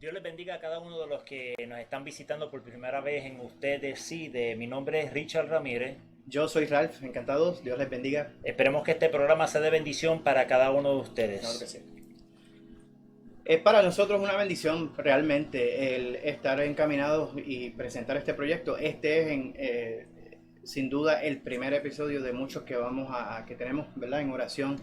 Dios les bendiga a cada uno de los que nos están visitando por primera vez en Ustedes Sí. Mi nombre es Richard Ramírez. Yo soy Ralph, encantado, Dios les bendiga. Esperemos que este programa sea de bendición para cada uno de Claro que ustedes. sí. Es para nosotros una bendición realmente el estar encaminados y presentar este proyecto. Este es sin duda el primer episodio de muchos que que tenemos, ¿verdad? En oración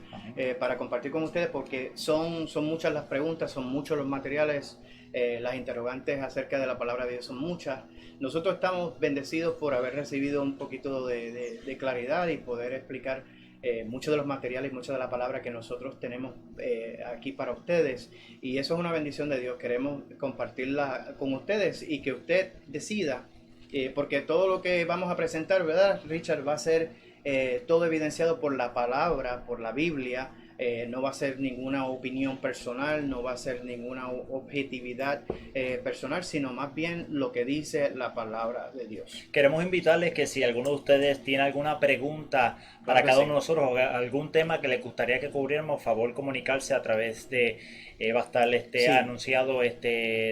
para compartir con ustedes, porque son muchas las preguntas, son muchos los materiales, las interrogantes acerca de la palabra de Dios son muchas. Nosotros estamos bendecidos por haber recibido un poquito de claridad y poder explicar muchos de los materiales, mucha de la palabra que nosotros tenemos aquí para ustedes, y eso es una bendición de Dios. Queremos compartirla con ustedes y que usted decida, porque todo lo que vamos a presentar, ¿verdad, Richard? Va a ser todo evidenciado por la palabra, por la Biblia. No va a ser ninguna opinión personal, no va a ser ninguna objetividad personal, sino más bien lo que dice la palabra de Dios. Queremos invitarles que si alguno de ustedes tiene alguna pregunta para Claro que cada sí. uno de nosotros o algún tema que les gustaría que cubriéramos, por favor comunicarse a través de, va a estar Sí, anunciado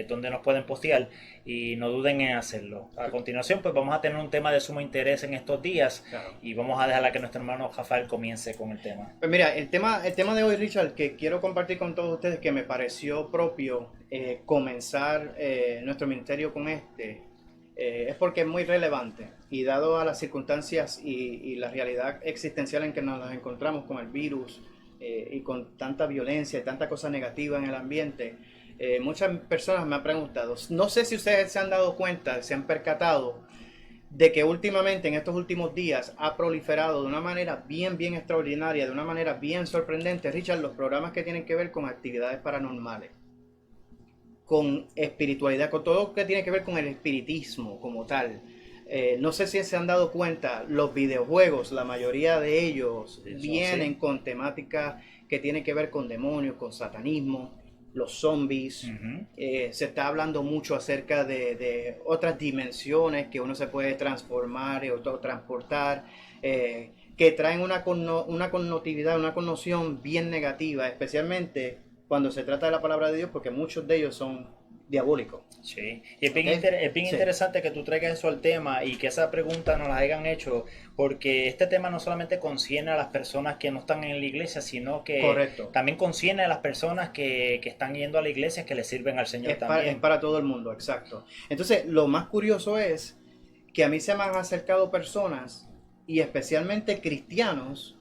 donde nos pueden postear y no duden en hacerlo. A continuación pues vamos a tener un tema de sumo interés en estos días claro. y vamos a dejar a que nuestro hermano Rafael comience con el tema. Pues mira, el tema de hoy, Richard, que quiero compartir con todos ustedes, que me pareció propio comenzar nuestro ministerio con es porque es muy relevante, y dado a las circunstancias y la realidad existencial en que nos encontramos con el virus y con tanta violencia y tanta cosa negativa en el ambiente, muchas personas me han preguntado, no sé si ustedes se han dado cuenta, se han percatado de que últimamente, en estos últimos días, ha proliferado de una manera bien extraordinaria, de una manera bien sorprendente, Richard, los programas que tienen que ver con actividades paranormales, con espiritualidad, con todo lo que tiene que ver con el espiritismo como tal. No sé si se han dado cuenta, los videojuegos, la mayoría de ellos vienen Sí. con temática que tiene que ver con demonios, con satanismo, los zombies. Ujú. Se está hablando mucho acerca de otras dimensiones que uno se puede transformar o transportar, que traen una connotividad, una connotación bien negativa, especialmente cuando se trata de la palabra de Dios, porque muchos de ellos son diabólicos. Sí, y ¿Ok? es bien Sí, interesante que tú traigas eso al tema y que esa pregunta nos la hayan hecho, porque este tema no solamente concierne a las personas que no están en la iglesia, sino que correcto. también concierne a las personas que están yendo a la iglesia, que le sirven al Señor Es también. para todo el mundo, exacto. Entonces, lo más curioso es que a mí se me han acercado personas, y especialmente cristianos,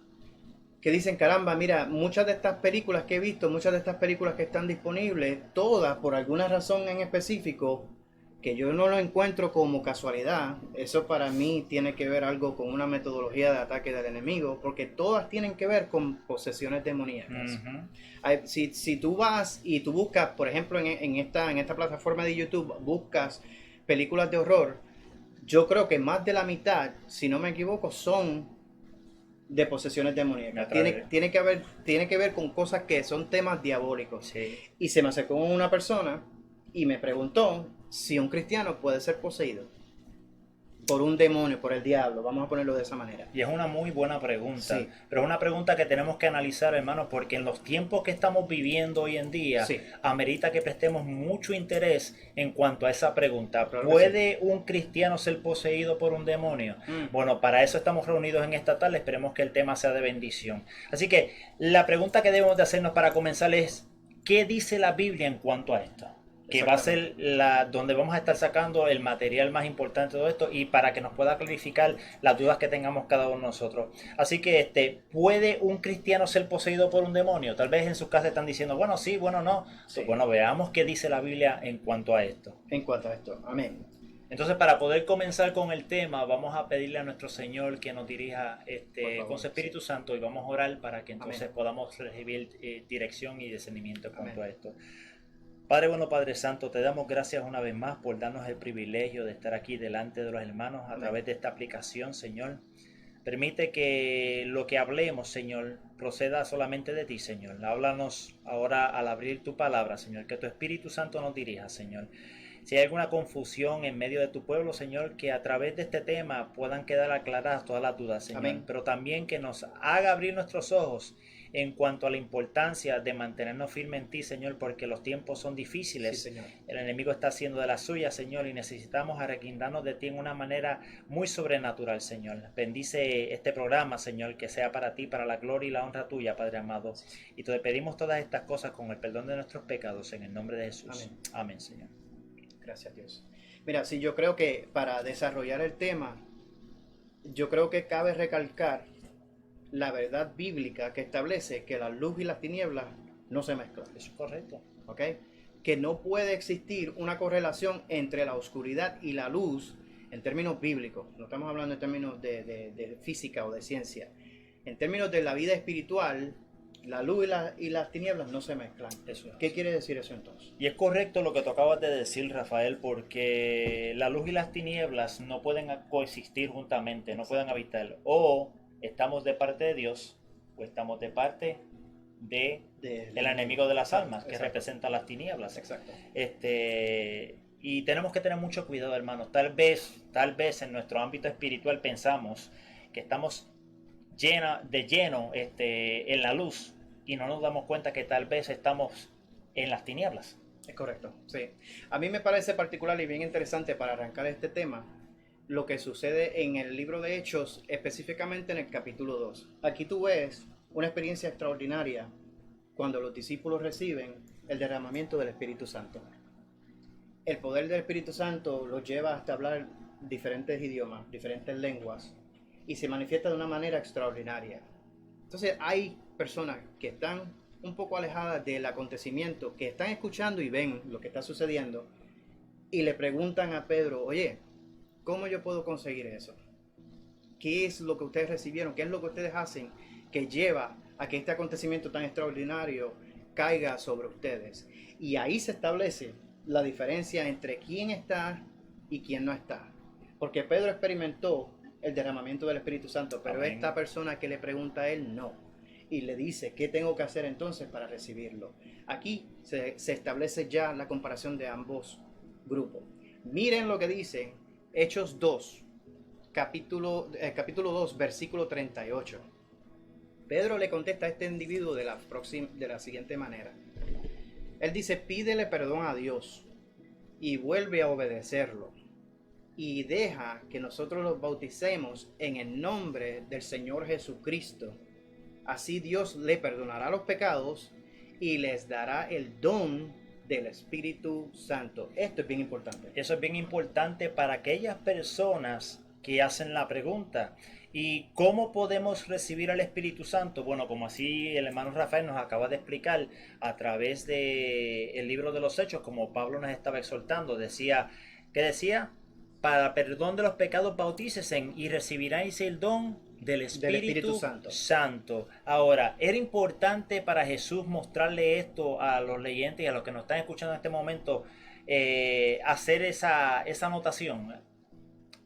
que dicen, caramba, mira, muchas de estas películas que he visto, muchas de estas películas que están disponibles, todas por alguna razón en específico, que yo no lo encuentro como casualidad, eso para mí tiene que ver algo con una metodología de ataque del enemigo, porque todas tienen que ver con posesiones demoníacas. Ujú. Si tú vas y tú buscas, por ejemplo, en esta plataforma de YouTube, buscas películas de horror, yo creo que más de la mitad, si no me equivoco, son de posesiones Me demoníacas. atrae. Tiene que ver con cosas que son temas diabólicos. Sí. Y se me acercó una persona y me preguntó si un cristiano puede ser poseído por un demonio, por el diablo, vamos a ponerlo de esa manera. Y es una muy buena pregunta, Sí, pero es una pregunta que tenemos que analizar, hermanos, porque en los tiempos que estamos viviendo hoy en día, sí, amerita que prestemos mucho interés en cuanto a esa pregunta. claro que sí. ¿Puede un cristiano ser poseído por un demonio? Mm, Bueno, para eso estamos reunidos en esta tarde, esperemos que el tema sea de bendición. Así que la pregunta que debemos de hacernos para comenzar es, ¿qué dice la Biblia en cuanto a esto? Que va a exactamente. ser donde vamos a estar sacando el material más importante de todo esto y para que nos pueda clarificar las dudas que tengamos cada uno de nosotros. Así que ¿puede un cristiano ser poseído por un demonio? Tal vez en sus casas están diciendo, bueno, sí, bueno, no. Sí, Pues bueno, veamos qué dice la Biblia en cuanto a esto. en cuanto a esto. Amén. Entonces, para poder comenzar con el tema, vamos a pedirle a nuestro Señor que nos dirija Por con favor, su sí. Espíritu Santo y vamos a orar para que entonces Amén. podamos recibir dirección y discernimiento en cuanto Amén. a esto. Padre bueno, Padre Santo, te damos gracias una vez más por darnos el privilegio de estar aquí delante de los hermanos a Amén. través de esta aplicación, Señor. Permite que lo que hablemos, Señor, proceda solamente de ti, Señor. Háblanos ahora al abrir tu palabra, Señor, que tu Espíritu Santo nos dirija, Señor. Si hay alguna confusión en medio de tu pueblo, Señor, que a través de este tema puedan quedar aclaradas todas las dudas, Señor. Amén. Pero también que nos haga abrir nuestros ojos en cuanto a la importancia de mantenernos firmes en ti, Señor, porque los tiempos son difíciles. Sí, Señor. El enemigo está haciendo de la suya, Señor, y necesitamos arreguindarnos de ti en una manera muy sobrenatural, Señor. Bendice este programa, Señor, que sea para ti, para la gloria y la honra tuya, Padre amado. Y te pedimos todas estas cosas con el perdón de nuestros pecados, en el nombre de Jesús. Amén. Amén, Señor. Gracias, Dios. Mira, sí, yo creo que para desarrollar el tema, yo creo que cabe recalcar la verdad bíblica que establece que la luz y las tinieblas no se mezclan. Eso es correcto. ¿Ok? Que no puede existir una correlación entre la oscuridad y la luz en términos bíblicos. No estamos hablando en términos de física o de ciencia. En términos de la vida espiritual, la luz y las tinieblas no se mezclan. Eso es. ¿Qué quiere decir eso entonces? Y es correcto lo que tú acabas de decir, Rafael, porque la luz y las tinieblas no pueden coexistir juntamente, no pueden habitar. O estamos de parte de Dios o estamos de parte del enemigo de las almas, que Exacto. representa las tinieblas. Exacto. Y tenemos que tener mucho cuidado, hermanos. Tal vez en nuestro ámbito espiritual pensamos que estamos de lleno en la luz y no nos damos cuenta que tal vez estamos en las tinieblas. Es correcto, sí. A mí me parece particular y bien interesante para arrancar este tema lo que sucede en el libro de Hechos, específicamente en el capítulo 2. Aquí tú ves una experiencia extraordinaria cuando los discípulos reciben el derramamiento del Espíritu Santo. El poder del Espíritu Santo los lleva hasta hablar diferentes idiomas, diferentes lenguas, y se manifiesta de una manera extraordinaria. Entonces hay personas que están un poco alejadas del acontecimiento, que están escuchando y ven lo que está sucediendo, y le preguntan a Pedro, oye, ¿cómo yo puedo conseguir eso? ¿Qué es lo que ustedes recibieron? ¿Qué es lo que ustedes hacen que lleva a que este acontecimiento tan extraordinario caiga sobre ustedes? Y ahí se establece la diferencia entre quién está y quién no está. Porque Pedro experimentó el derramamiento del Espíritu Santo, pero Amén. esta persona que le pregunta a él, no. Y le dice, ¿qué tengo que hacer entonces para recibirlo? Aquí se establece ya la comparación de ambos grupos. Miren lo que dice Hechos 2, capítulo 2, versículo 38. Pedro le contesta a este individuo de la siguiente manera. Él dice, pídele perdón a Dios y vuelve a obedecerlo. Y deja que nosotros los bauticemos en el nombre del Señor Jesucristo. Así Dios le perdonará los pecados y les dará el don del Espíritu Santo. Esto es bien importante. Eso es bien importante para aquellas personas que hacen la pregunta. ¿Y cómo podemos recibir al Espíritu Santo? Bueno, como así el hermano Rafael nos acaba de explicar a través del libro de los Hechos, como Pablo nos estaba exhortando, ¿qué decía? Para perdón de los pecados bautícesen y recibiráis el don del Espíritu Santo. Ahora, era importante para Jesús mostrarle esto a los leyentes y a los que nos están escuchando en este momento, hacer esa anotación.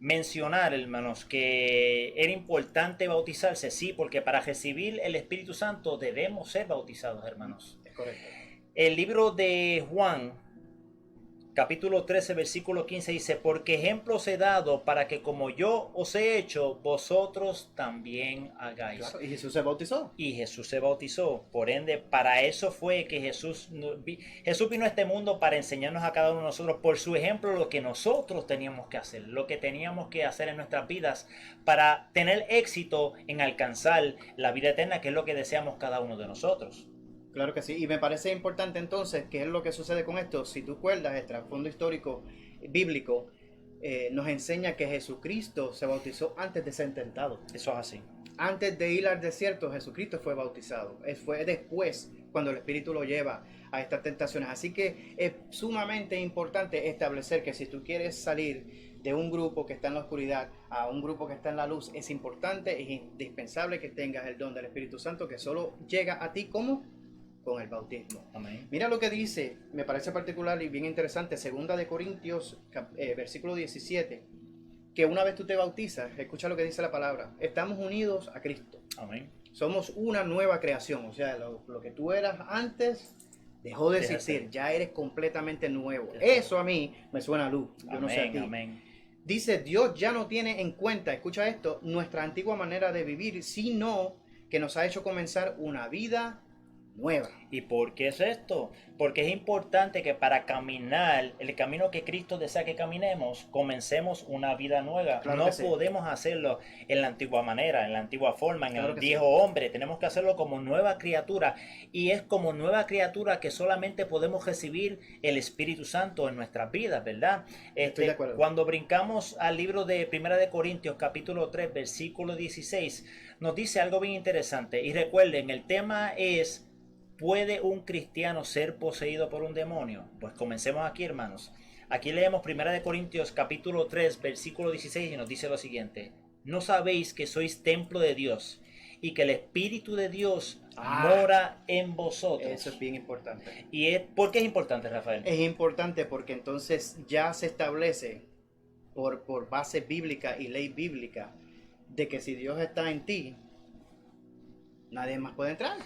Mencionar, hermanos, que era importante bautizarse, sí, porque para recibir el Espíritu Santo debemos ser bautizados, hermanos. Es correcto. El libro de Juan, capítulo 13, versículo 15 dice, porque ejemplo os he dado para que como yo os he hecho, vosotros también hagáis. Claro, y Jesús se bautizó. Y Jesús se bautizó. Por ende, para eso fue que Jesús vino a este mundo para enseñarnos a cada uno de nosotros, por su ejemplo, lo que nosotros teníamos que hacer, lo que teníamos que hacer en nuestras vidas para tener éxito en alcanzar la vida eterna, que es lo que deseamos cada uno de nosotros. Claro que sí, y me parece importante entonces qué es lo que sucede con esto. Si tú recuerdas, el trasfondo histórico bíblico nos enseña que Jesucristo se bautizó antes de ser tentado. Eso es así. Antes de ir al desierto, Jesucristo fue bautizado. Fue después cuando el Espíritu lo lleva a estas tentaciones. Así que es sumamente importante establecer que si tú quieres salir de un grupo que está en la oscuridad a un grupo que está en la luz, es importante, es indispensable que tengas el don del Espíritu Santo, que solo llega a ti como con el bautismo. Amén. Mira lo que dice, me parece particular y bien interesante, 2 Corintios, versículo 17, que una vez tú te bautizas, escucha lo que dice la palabra, estamos unidos a Cristo. Amén. Somos una nueva creación, o sea, lo que tú eras antes Dejó de Deja de existir, ser. ya eres completamente nuevo. Eso. Eso a mí me suena a luz. Yo no sé a Amén, ti. amén. Dice, Dios ya no tiene en cuenta, escucha esto, nuestra antigua manera de vivir, sino que nos ha hecho comenzar una vida nueva. ¿Y por qué es esto? Porque es importante que para caminar el camino que Cristo desea que caminemos, comencemos una vida nueva. Claro No que sí. podemos hacerlo en la antigua manera, en la antigua forma, en Claro el que viejo hombre. Tenemos que hacerlo como nueva criatura. Y es como nueva criatura que solamente podemos recibir el Espíritu Santo en nuestras vidas, ¿verdad? Estoy de acuerdo. Cuando brincamos al libro de Primera de Corintios, capítulo 3, versículo 16, nos dice algo bien interesante. Y recuerden, el tema es: ¿puede un cristiano ser poseído por un demonio? Pues comencemos aquí, hermanos. Aquí leemos 1 Corintios capítulo 3, versículo 16 y nos dice lo siguiente: ¿no sabéis que sois templo de Dios y que el Espíritu de Dios mora en vosotros? Eso es bien importante. ¿Por qué es importante, Rafael? Es importante porque entonces ya se establece por base bíblica y ley bíblica de que si Dios está en ti, nadie más puede entrar.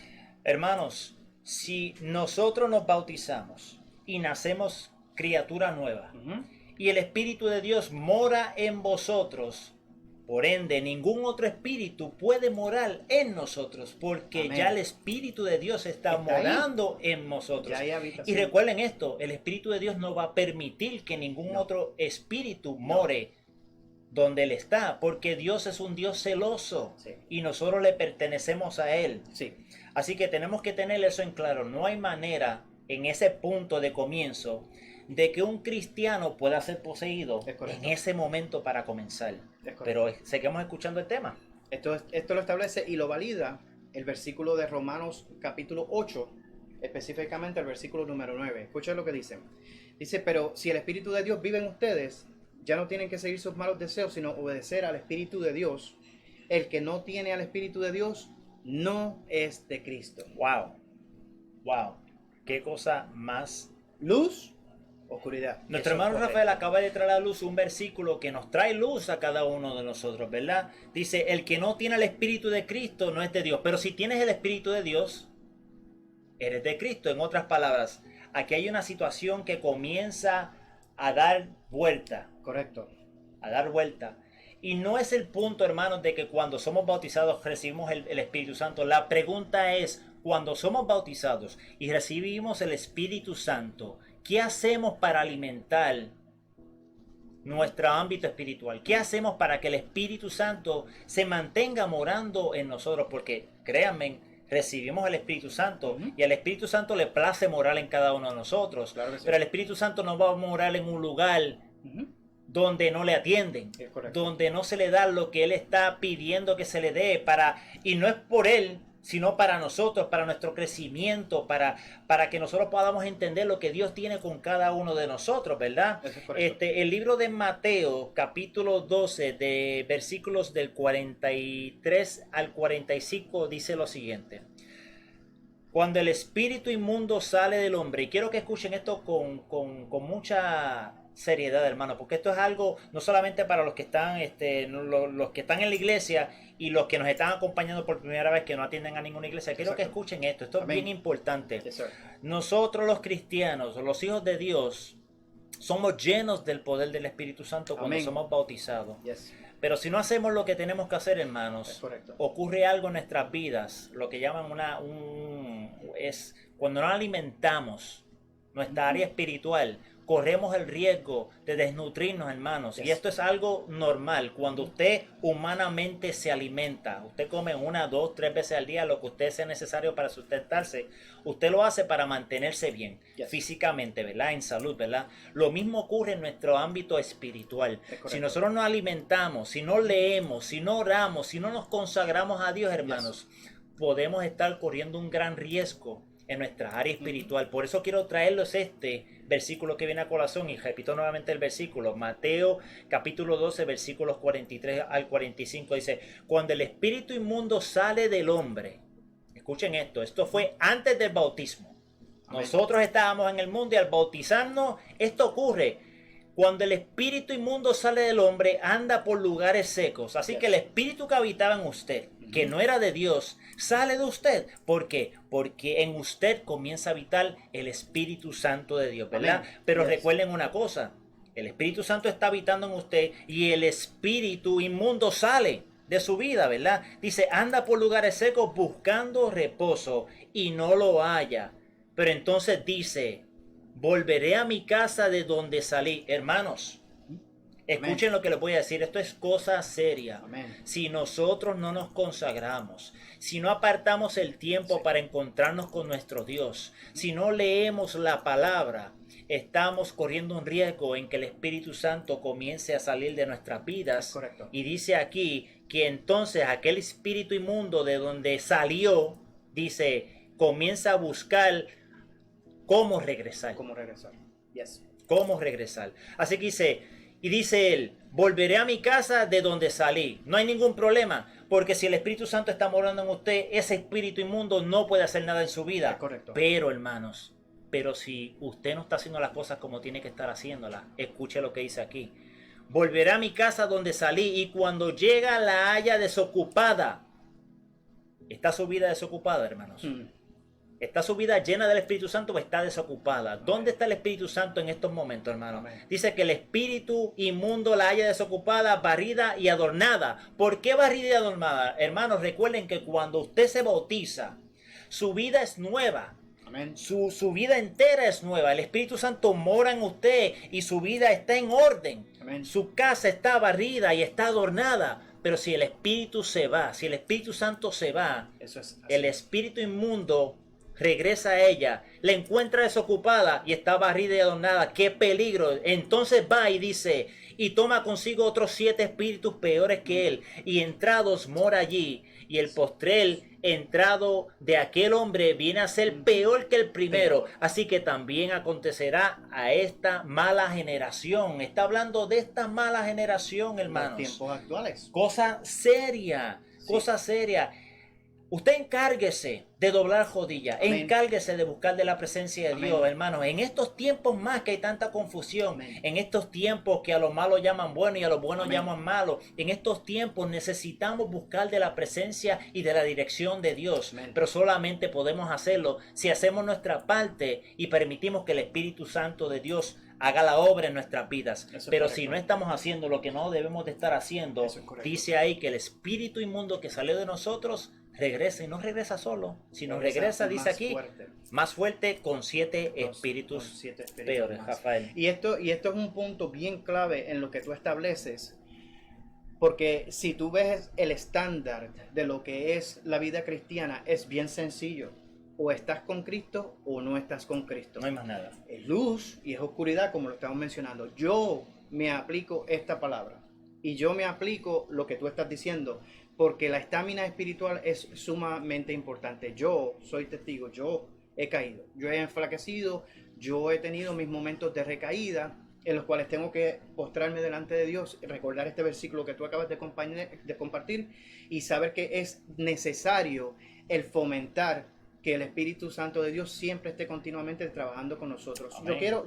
Hermanos, si nosotros nos bautizamos y nacemos criatura nueva, Ujú. y el Espíritu de Dios mora en vosotros, por ende ningún otro espíritu puede morar en nosotros, porque Amén. ya el Espíritu de Dios está Está ahí. morando en nosotros. Ya hay Y habitación. recuerden esto: el Espíritu de Dios no va a permitir que ningún No. otro espíritu more donde Él está, porque Dios es un Dios celoso, Sí. y nosotros le pertenecemos a Él. Sí, Así que tenemos que tener eso en claro. No hay manera en ese punto de comienzo de que un cristiano pueda ser poseído Es correcto. en ese momento para comenzar. es correcto. Pero seguimos escuchando el tema. Esto lo establece y lo valida el versículo de Romanos capítulo 8, específicamente el versículo número 9. Escuchen lo que dice. Dice, pero si el Espíritu de Dios vive en ustedes, ya no tienen que seguir sus malos deseos, sino obedecer al Espíritu de Dios. El que no tiene al Espíritu de Dios no es de Cristo. Wow. Wow. Qué cosa más. Luz, oscuridad. Nuestro Eso hermano es correcto. Rafael acaba de traer a la luz un versículo que nos trae luz a cada uno de nosotros, ¿verdad? Dice: el que no tiene el Espíritu de Cristo no es de Dios. Pero si tienes el Espíritu de Dios, eres de Cristo. En otras palabras, aquí hay una situación que comienza a dar vuelta. Correcto. A dar vuelta. Y no es el punto, hermanos, de que cuando somos bautizados recibimos el Espíritu Santo. La pregunta es: cuando somos bautizados y recibimos el Espíritu Santo, ¿qué hacemos para alimentar nuestro ámbito espiritual? ¿Qué hacemos para que el Espíritu Santo se mantenga morando en nosotros? Porque créanme, recibimos el Espíritu Santo y al Espíritu Santo le place morar en cada uno de nosotros. Claro que sí. Pero el Espíritu Santo no va a morar en un lugar Ujú. donde no le atienden, Es correcto. donde no se le da lo que Él está pidiendo que se le dé, y no es por Él, sino para nosotros, para nuestro crecimiento, para que nosotros podamos entender lo que Dios tiene con cada uno de nosotros, ¿verdad? Eso es correcto. El libro de Mateo, capítulo 12, de versículos del 43 al 45, dice lo siguiente: cuando el espíritu inmundo sale del hombre, y quiero que escuchen esto con mucha seriedad, hermano, porque esto es algo no solamente para los que están los que están en la iglesia y los que nos están acompañando por primera vez, que no atienden a ninguna iglesia. Quiero que Exacto. escuchen esto es Amén. bien importante. Yes, sir. Nosotros los cristianos, los hijos de Dios, somos llenos del poder del Espíritu Santo cuando Amén. somos bautizados. Yes. Pero si no hacemos lo que tenemos que hacer, Es hermanos, correcto. ocurre algo en nuestras vidas, lo que llaman es cuando no alimentamos nuestra área espiritual, corremos el riesgo de desnutrirnos, hermanos. Yes. Y esto es algo normal. Cuando usted humanamente se alimenta, usted come 1, 2, 3 veces al día lo que usted sea necesario para sustentarse, usted lo hace para mantenerse bien, Yes. físicamente, ¿verdad? En salud, ¿verdad? Lo mismo ocurre en nuestro ámbito espiritual. Es correcto. Si nosotros nos alimentamos, si no leemos, si no oramos, si no nos consagramos a Dios, hermanos, podemos estar corriendo un gran riesgo en nuestra área espiritual. Por eso quiero traerles este versículo que viene a colación, y repito nuevamente el versículo. Mateo capítulo 12 versículos 43 al 45 dice: cuando el espíritu inmundo sale del hombre, escuchen esto fue antes del bautismo. Amén. Nosotros estábamos en el mundo y al bautizarnos esto ocurre. Cuando el espíritu inmundo sale del hombre, anda por lugares secos. Así Yes. que el espíritu que habitaba en usted, que no era de Dios, sale de usted. ¿Por qué? Porque en usted comienza a habitar el Espíritu Santo de Dios, ¿verdad? Amén. Pero Yes. recuerden una cosa, el Espíritu Santo está habitando en usted y el espíritu inmundo sale de su vida, ¿verdad? Dice, anda por lugares secos buscando reposo y no lo halla. Pero entonces dice, volveré a mi casa de donde salí. Hermanos, escuchen lo que les voy a decir, esto es cosa seria. Amén. Si nosotros no nos consagramos, si no apartamos el tiempo para encontrarnos con nuestro Dios, si no leemos la palabra, estamos corriendo un riesgo en que el Espíritu Santo comience a salir de nuestras vidas. Correcto. Y dice aquí que entonces aquel espíritu inmundo de donde salió, dice, comienza a buscar cómo regresar. ¿Cómo regresar? Yes. Cómo regresar. Así que dice él, volveré a mi casa de donde salí. No hay ningún problema, porque si el Espíritu Santo está morando en usted, ese espíritu inmundo no puede hacer nada en su vida. Es correcto. Pero, hermanos, pero si usted no está haciendo las cosas como tiene que estar haciéndolas, escuche lo que dice aquí. Volveré a mi casa donde salí y cuando llega la haya desocupada. ¿Está su vida desocupada, hermanos? ¿Está su vida llena del Espíritu Santo o está desocupada? ¿Dónde está el Espíritu Santo en estos momentos, hermano? Amén. Dice que el espíritu inmundo la haya desocupada, barrida y adornada. ¿Por qué barrida y adornada? Hermanos, recuerden que cuando usted se bautiza, su vida es nueva. Amén. Su vida entera es nueva. El Espíritu Santo mora en usted y su vida está en orden. Amén. Su casa está barrida y está adornada. Pero si el Espíritu se va, si el Espíritu Santo se va, Eso es así. el espíritu inmundo regresa a ella, la encuentra desocupada y está barrida y adornada. ¡Qué peligro! Entonces va y dice, y toma consigo otros 7 espíritus peores que él, y entrados mora allí. Y el postrel entrado de aquel hombre viene a ser peor que el primero. Así que también acontecerá a esta mala generación. Está hablando de esta mala generación, hermanos. Los tiempos actuales. Cosa seria, cosa seria. Usted encárguese de doblar rodillas, encárguese de buscar de la presencia de Dios, hermanos. En estos tiempos más que hay tanta confusión, en estos tiempos que a lo malo llaman bueno y a lo bueno llaman malo, en estos tiempos necesitamos buscar de la presencia y de la dirección de Dios. Pero solamente podemos hacerlo si hacemos nuestra parte y permitimos que el Espíritu Santo de Dios haga la obra en nuestras vidas. Pero si no estamos haciendo lo que no debemos de estar haciendo, dice ahí que el espíritu inmundo que salió de nosotros regresa, y no regresa solo, sino regresa, dice aquí, más fuerte con 7 espíritus peores, Rafael. Y esto es un punto bien clave en lo que tú estableces, porque si tú ves el estándar de lo que es la vida cristiana, es bien sencillo. O estás con Cristo o no estás con Cristo. No hay más nada. Es luz y es oscuridad, como lo estamos mencionando. Yo me aplico esta palabra y yo me aplico lo que tú estás diciendo, porque la estamina espiritual es sumamente importante. Yo soy testigo, yo he caído, yo he enflaquecido, yo he tenido mis momentos de recaída en los cuales tengo que postrarme delante de Dios, recordar este versículo que tú acabas de compartir y saber que es necesario el fomentar que el Espíritu Santo de Dios siempre esté continuamente trabajando con nosotros.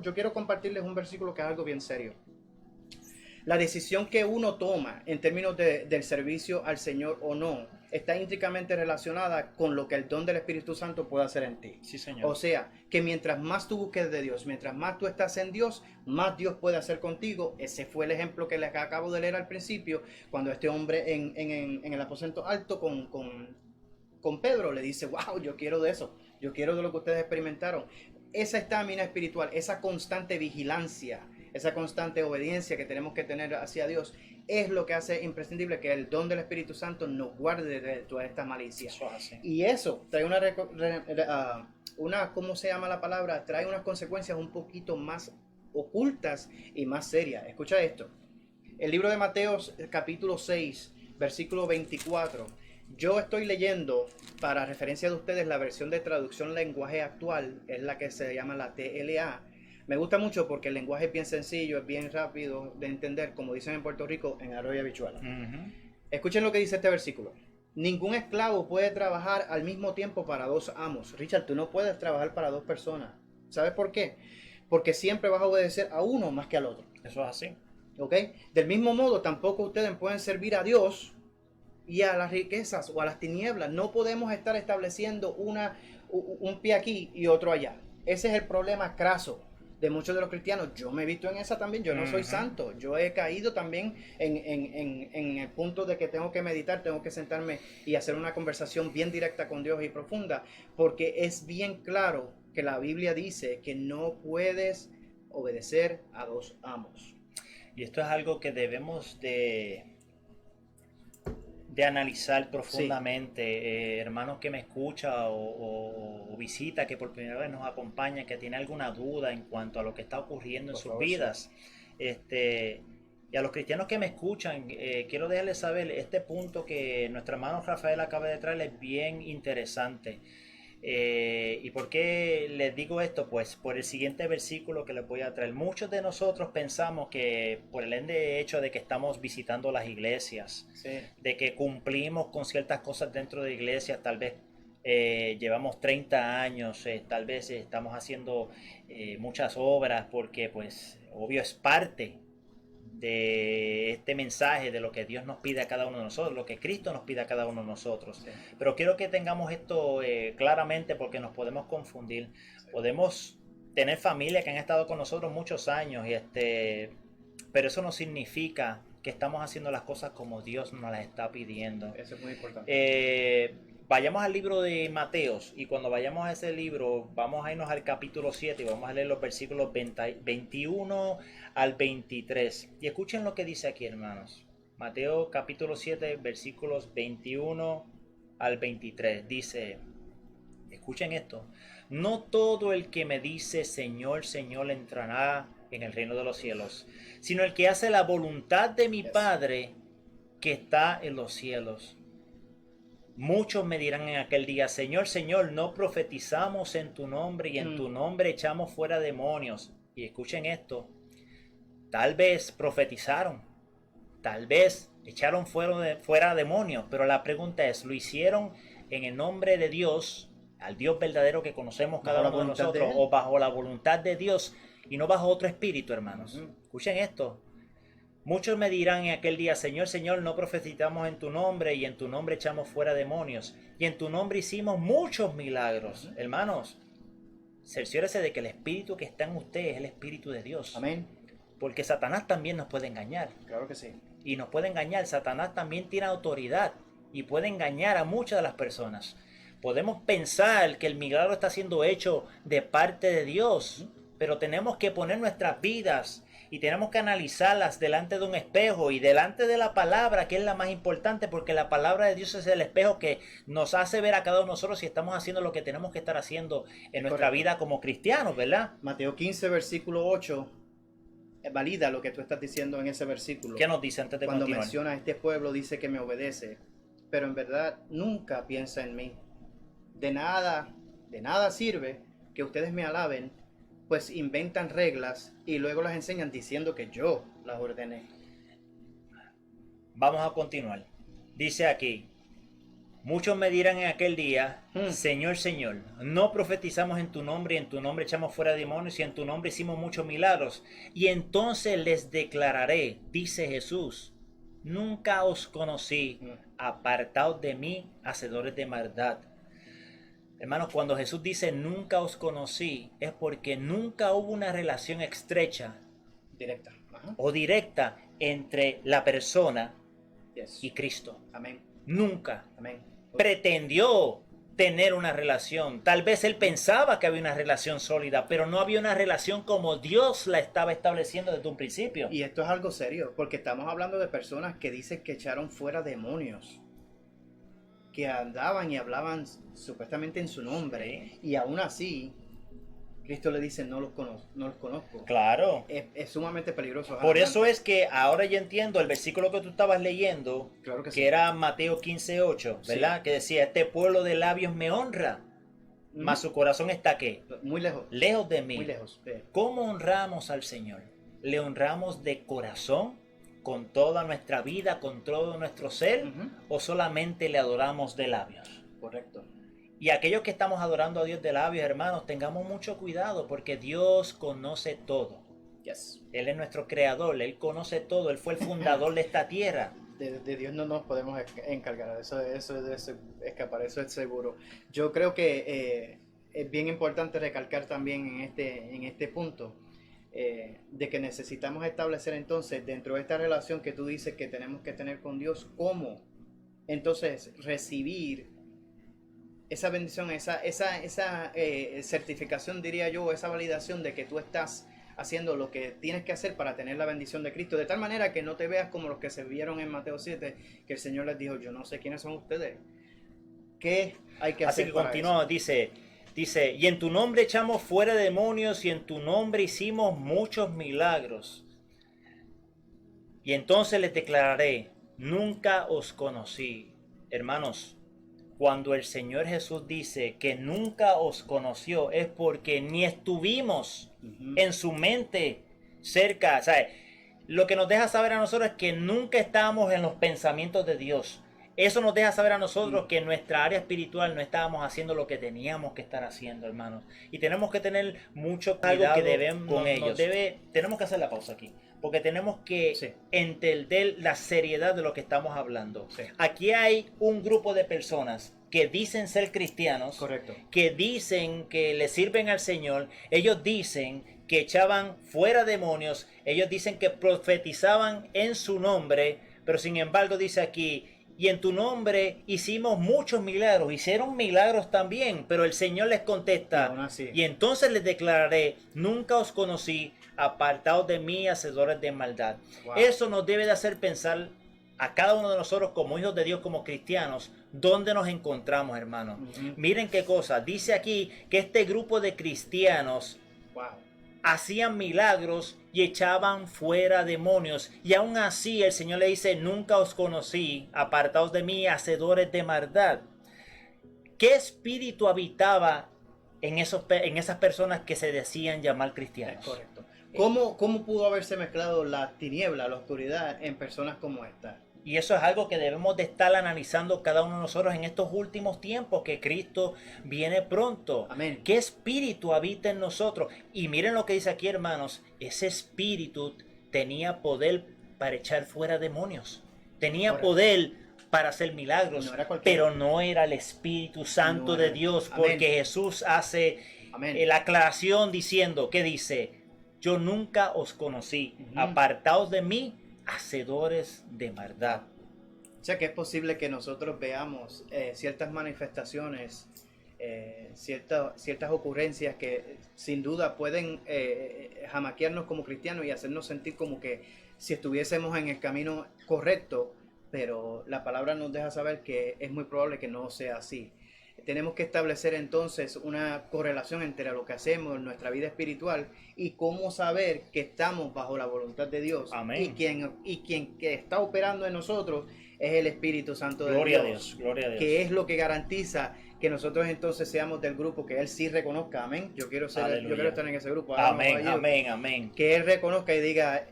Yo quiero compartirles un versículo que es algo bien serio. La decisión que uno toma en términos del servicio al Señor o no está íntimamente relacionada con lo que el don del Espíritu Santo puede hacer en ti. Sí, Señor. O sea, que mientras más tú busques de Dios, mientras más tú estás en Dios, más Dios puede hacer contigo. Ese fue el ejemplo que les acabo de leer al principio, cuando este hombre en el aposento alto con Pedro le dice, wow, yo quiero de eso, yo quiero de lo que ustedes experimentaron. Esa estamina espiritual, esa constante vigilancia, esa constante obediencia que tenemos que tener hacia Dios, es lo que hace imprescindible que el don del Espíritu Santo nos guarde de toda esta malicia. Y eso trae una, ¿cómo se llama la palabra? Trae unas consecuencias un poquito más ocultas y más serias. Escucha esto. El libro de Mateo, capítulo 6, versículo 24. Yo estoy leyendo, para referencia de ustedes, la versión de traducción lenguaje actual, es la que se llama la TLA. Me gusta mucho porque el lenguaje es bien sencillo, es bien rápido de entender, como dicen en Puerto Rico, en arroyo y habichuela. Escuchen lo que dice este versículo. Ningún esclavo puede trabajar al mismo tiempo para 2 amos. Richard, tú no puedes trabajar para 2 personas. ¿Sabes por qué? Porque siempre vas a obedecer a uno más que al otro. Eso es así. ¿Ok? Del mismo modo, tampoco ustedes pueden servir a Dios y a las riquezas o a las tinieblas. No podemos estar estableciendo un pie aquí y otro allá. Ese es el problema craso de muchos de los cristianos. Yo me he visto en esa también. Yo no soy santo. Yo he caído también en el punto de que tengo que meditar, tengo que sentarme y hacer una conversación bien directa con Dios y profunda, porque es bien claro que la Biblia dice que no puedes obedecer a dos amos. Y esto es algo que debemos de analizar profundamente. Hermanos que me escucha o visita, que por primera vez nos acompaña, que tiene alguna duda en cuanto a lo que está ocurriendo en sus vidas. Y a los cristianos que me escuchan, quiero dejarles saber este punto que nuestro hermano Rafael acaba de traer, es bien interesante. ¿Y por qué les digo esto? Pues por el siguiente versículo que les voy a traer. Muchos de nosotros pensamos que por el hecho de que estamos visitando las iglesias, Sí. de que cumplimos con ciertas cosas dentro de iglesias, tal vez llevamos 30 años, tal vez estamos haciendo muchas obras porque pues obvio es parte de este mensaje, de lo que Dios nos pide a cada uno de nosotros, lo que Cristo nos pide a cada uno de nosotros. Sí. Pero quiero que tengamos esto claramente, porque nos podemos confundir. Sí. Podemos tener familia que han estado con nosotros muchos años, pero eso no significa que estamos haciendo las cosas como Dios nos las está pidiendo. Eso es muy importante. Vayamos al libro de Mateos, y cuando vayamos a ese libro vamos a irnos al capítulo 7 y vamos a leer los versículos 21 al 23. Y escuchen lo que dice aquí, hermanos. Mateo capítulo 7 versículos 21 al 23. Dice, escuchen esto: no todo el que me dice Señor, Señor entrará en el reino de los cielos, sino el que hace la voluntad de mi Padre que está en los cielos. Muchos me dirán en aquel día, Señor, Señor, no profetizamos en tu nombre y en tu nombre echamos fuera demonios. Y escuchen esto, tal vez profetizaron, tal vez echaron fuera demonios, pero la pregunta es, ¿lo hicieron en el nombre de Dios, al Dios verdadero que conocemos cada uno de nosotros, o bajo la voluntad de Dios y no bajo otro espíritu, hermanos? Escuchen esto. Muchos me dirán en aquel día, Señor, Señor, no profetizamos en tu nombre y en tu nombre echamos fuera demonios y en tu nombre hicimos muchos milagros. Hermanos, cerciórese de que el espíritu que está en usted es el espíritu de Dios. Amén. Porque Satanás también nos puede engañar. Claro que sí. Y nos puede engañar. Satanás también tiene autoridad y puede engañar a muchas de las personas. Podemos pensar que el milagro está siendo hecho de parte de Dios, pero tenemos que poner nuestras vidas y tenemos que analizarlas delante de un espejo y delante de la palabra, que es la más importante, porque la palabra de Dios es el espejo que nos hace ver a cada uno de nosotros si estamos haciendo lo que tenemos que estar haciendo en nuestra vida como cristianos, ¿verdad? Mateo 15, versículo 8, valida lo que tú estás diciendo en ese versículo. ¿Qué nos dice antes de Cuando continuar? menciona a este pueblo, dice que me obedece, pero en verdad nunca piensa en mí. De nada sirve que ustedes me alaben, pues inventan reglas y luego las enseñan diciendo que yo las ordené. Vamos a continuar. Dice aquí, muchos me dirán en aquel día, Señor, Señor, no profetizamos en tu nombre y en tu nombre echamos fuera demonios y en tu nombre hicimos muchos milagros. Y entonces les declararé, dice Jesús, nunca os conocí, apartaos de mí, hacedores de maldad. Hermanos, cuando Jesús dice nunca os conocí, es porque nunca hubo una relación estrecha Directa. Ajá. o directa entre la persona Yes. y Cristo. Amén. Nunca Amén. pretendió tener una relación. Tal vez él pensaba que había una relación sólida, pero no había una relación como Dios la estaba estableciendo desde un principio. Y esto es algo serio, porque estamos hablando de personas que dicen que echaron fuera demonios, que andaban y hablaban supuestamente en su nombre, Sí. y aún así Cristo le dice no los conozco. Claro. Es sumamente peligroso. Por eso es que ahora yo entiendo el versículo que tú estabas leyendo, Claro que que sí. era Mateo 15:8, ¿verdad? Sí. Que decía, este pueblo de labios me honra, mas su corazón está ¿qué? Muy lejos. Lejos de mí. Muy lejos. ¿Cómo honramos al Señor? ¿Le honramos de corazón, con toda nuestra vida, con todo nuestro ser, o solamente le adoramos de labios? Correcto. Y aquellos que estamos adorando a Dios de labios, hermanos, tengamos mucho cuidado, porque Dios conoce todo. Yes. Él es nuestro creador, Él conoce todo, Él fue el fundador de esta tierra. de Dios no nos podemos encargar, eso es escapar, eso es seguro. Yo creo que es bien importante recalcar también en este punto de que necesitamos establecer entonces dentro de esta relación que tú dices que tenemos que tener con Dios, cómo entonces recibir esa bendición, esa certificación, diría yo, esa validación de que tú estás haciendo lo que tienes que hacer para tener la bendición de Cristo, de tal manera que no te veas como los que se vieron en Mateo 7, que el Señor les dijo, yo no sé quiénes son ustedes, ¿qué hay que hacer? Así que continúa, dice, y en tu nombre echamos fuera demonios y en tu nombre hicimos muchos milagros. Y entonces les declararé, nunca os conocí. Hermanos, cuando el Señor Jesús dice que nunca os conoció, es porque ni estuvimos en su mente cerca. ¿Sabe? Lo que nos deja saber a nosotros es que nunca estábamos en los pensamientos de Dios. Eso nos deja saber a nosotros que en nuestra área espiritual no estábamos haciendo lo que teníamos que estar haciendo, hermanos. Y tenemos que tener mucho cuidado que debemos con ellos. Tenemos que hacer la pausa aquí, porque tenemos que entender la seriedad de lo que estamos hablando. Sí. Aquí hay un grupo de personas que dicen ser cristianos, correcto, que dicen que le sirven al Señor, ellos dicen que echaban fuera demonios, ellos dicen que profetizaban en su nombre, pero sin embargo dice aquí, y en tu nombre hicimos muchos milagros, hicieron milagros también, pero el Señor les contesta, y entonces les declararé, nunca os conocí, apartados de mí, hacedores de maldad. Wow. Eso nos debe de hacer pensar a cada uno de nosotros como hijos de Dios, como cristianos, ¿dónde nos encontramos, hermanos? Miren qué cosa, dice aquí que este grupo de cristianos hacían milagros y echaban fuera demonios, y aún así el Señor le dice, nunca os conocí, apartaos de mí, hacedores de maldad. ¿Qué espíritu habitaba en esas personas que se decían llamar cristianos? Es correcto. ¿Cómo pudo haberse mezclado la tiniebla, la oscuridad en personas como esta? Y eso es algo que debemos de estar analizando cada uno de nosotros en estos últimos tiempos, que Cristo viene pronto. Amén. ¿Qué espíritu habita en nosotros? Y miren lo que dice aquí, hermanos. Ese espíritu tenía poder para echar fuera demonios. Tenía poder para hacer milagros, pero no era el Espíritu Santo de Dios, porque Jesús hace la aclaración diciendo, ¿qué dice? Yo nunca os conocí, apartaos de mí, hacedores de maldad. O sea que es posible que nosotros veamos ciertas manifestaciones, ciertas ocurrencias que sin duda pueden jamaquearnos como cristianos y hacernos sentir como que si estuviésemos en el camino correcto, pero la palabra nos deja saber que es muy probable que no sea así. Tenemos que establecer entonces una correlación entre lo que hacemos en nuestra vida espiritual y cómo saber que estamos bajo la voluntad de Dios. Amén. Y quien que está operando en nosotros es el Espíritu Santo de Dios. Gloria a Dios, gloria a Dios. Que es lo que garantiza que nosotros entonces seamos del grupo que Él sí reconozca. Amén. Yo quiero estar en ese grupo. Amén, amén, amén. Que Él reconozca y diga,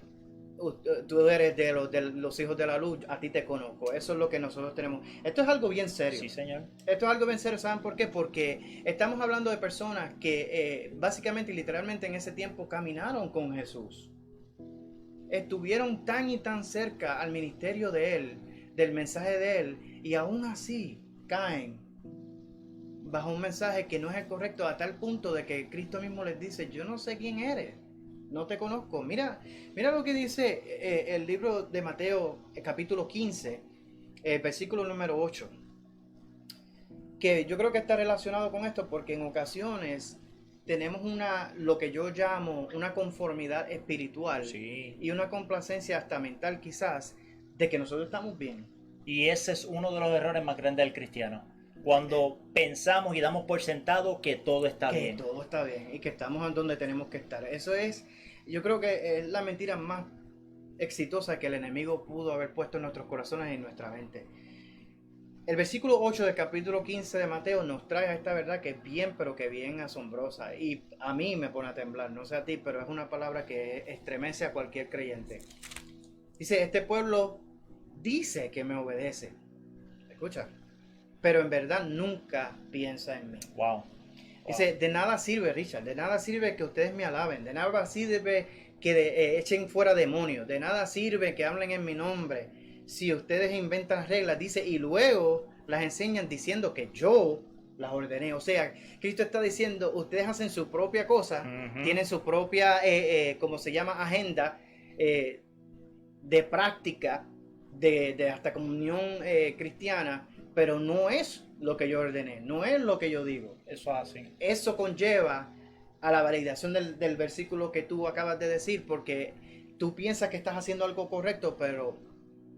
tú eres de los hijos de la luz, a ti te conozco. Eso es lo que nosotros tenemos. Esto es algo bien serio. Sí, Señor. Esto es algo bien serio. ¿Saben por qué? Porque estamos hablando de personas que básicamente y literalmente en ese tiempo caminaron con Jesús. Estuvieron tan y tan cerca al ministerio de Él, del mensaje de Él, y aún así caen bajo un mensaje que no es el correcto, a tal punto de que Cristo mismo les dice, yo no sé quién eres. No te conozco. Mira lo que dice el libro de Mateo, capítulo 15, versículo número 8. Que yo creo que está relacionado con esto porque en ocasiones tenemos lo que yo llamo una conformidad espiritual, sí, y una complacencia hasta mental quizás de que nosotros estamos bien. Y ese es uno de los errores más grandes del cristiano. Cuando pensamos y damos por sentado que todo está bien. Que todo está bien y que estamos en donde tenemos que estar. Eso es, yo creo que es la mentira más exitosa que el enemigo pudo haber puesto en nuestros corazones y en nuestra mente. El versículo 8 del capítulo 15 de Mateo nos trae esta verdad que es bien, pero que bien asombrosa. Y a mí me pone a temblar, no sé a ti, pero es una palabra que estremece a cualquier creyente. Dice, este pueblo dice que me obedece. Escucha. Pero en verdad nunca piensa en mí. Wow. Dice, de nada sirve, Richard, de nada sirve que ustedes me alaben, de nada sirve que echen fuera demonios, de nada sirve que hablen en mi nombre, si ustedes inventan reglas, dice, y luego las enseñan diciendo que yo las ordené. O sea, Cristo está diciendo, ustedes hacen su propia cosa, tienen su propia, como se llama, agenda de práctica, de hasta comunión cristiana, pero no es lo que yo ordené, no es lo que yo digo. Eso es así. Eso conlleva a la validación del versículo que tú acabas de decir, porque tú piensas que estás haciendo algo correcto, pero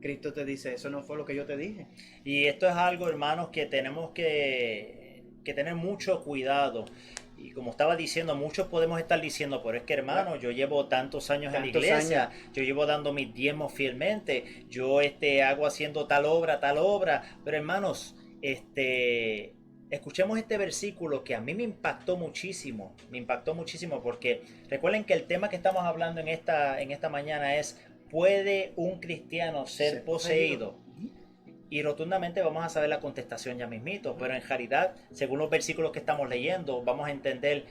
Cristo te dice, eso no fue lo que yo te dije. Y esto es algo, hermanos, que tenemos que tener mucho cuidado. Y como estaba diciendo, muchos podemos estar diciendo, pero es que, hermano, yo llevo tantos años en la iglesia, yo llevo dando mis diezmos fielmente, yo hago haciendo tal obra, pero hermanos, escuchemos este versículo que a mí me impactó muchísimo porque recuerden que el tema que estamos hablando en esta mañana es, ¿puede un cristiano ser poseído? Y rotundamente vamos a saber la contestación ya mismito, pero en realidad, según los versículos que estamos leyendo, vamos a entender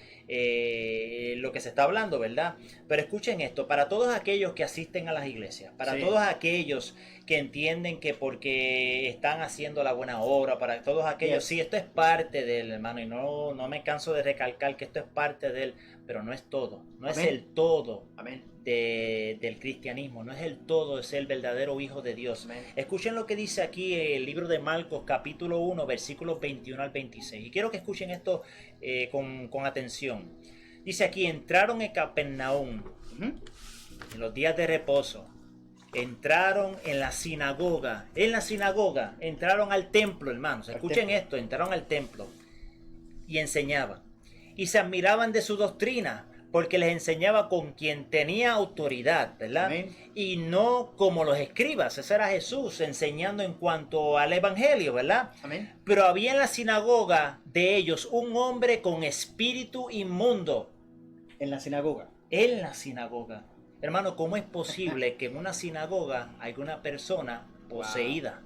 lo que se está hablando, ¿verdad? Pero escuchen esto, para todos aquellos que asisten a las iglesias, para todos aquellos que entienden que porque están haciendo la buena obra, para todos aquellos, sí, esto es parte del hermano, y no me canso de recalcar que esto es parte de él, pero no es todo, no es el todo. Amén. Del cristianismo, no es el todo, es el verdadero hijo de Dios. Amén. Escuchen lo que dice aquí el libro de Marcos capítulo 1 versículos 21 al 26 y quiero que escuchen esto con atención. Dice aquí, entraron en Capernaum en los días de reposo, entraron en la sinagoga, entraron al templo, hermanos, escuchen esto, entraron al templo y enseñaban y se admiraban de su doctrina, porque les enseñaba con quien tenía autoridad, ¿verdad? Amén. Y no como los escribas. Ese era Jesús enseñando en cuanto al evangelio, ¿verdad? Amén. Pero había en la sinagoga de ellos un hombre con espíritu inmundo. En la sinagoga. En la sinagoga. Hermano, ¿cómo es posible que en una sinagoga haya una persona poseída?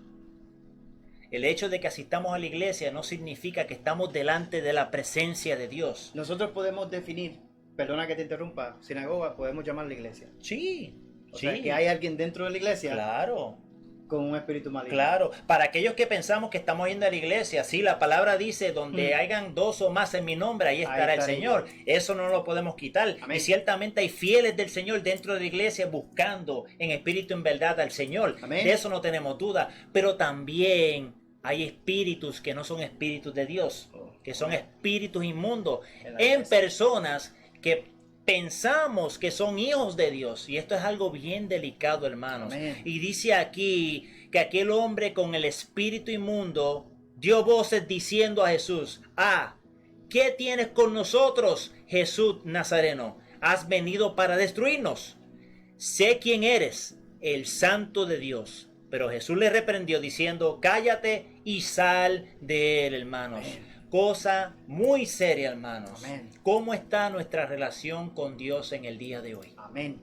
El hecho de que asistamos a la iglesia no significa que estamos delante de la presencia de Dios. Nosotros podemos definir, perdona que te interrumpa, sinagoga podemos llamarla iglesia. Sí. O sea, que hay alguien dentro de la iglesia. Claro. Con un espíritu maligno. Claro, para aquellos que pensamos que estamos yendo a la iglesia, sí, la palabra dice, donde hayan dos o más en mi nombre, ahí estará el Señor. Eso no lo podemos quitar. Amén. Y ciertamente hay fieles del Señor dentro de la iglesia buscando en espíritu, en verdad al Señor. Amén. De eso no tenemos duda. Pero también hay espíritus que no son espíritus de Dios, que son espíritus inmundos en personas que pensamos que son hijos de Dios. Y esto es algo bien delicado, hermanos. Amén. Y dice aquí que aquel hombre con el espíritu inmundo dio voces diciendo a Jesús, ¿qué tienes con nosotros, Jesús Nazareno? ¿Has venido para destruirnos? Sé quién eres, el Santo de Dios. Pero Jesús le reprendió diciendo, cállate y sal de él, hermanos. Amén. Cosa muy seria, hermanos. Amén. ¿Cómo está nuestra relación con Dios en el día de hoy? Amén.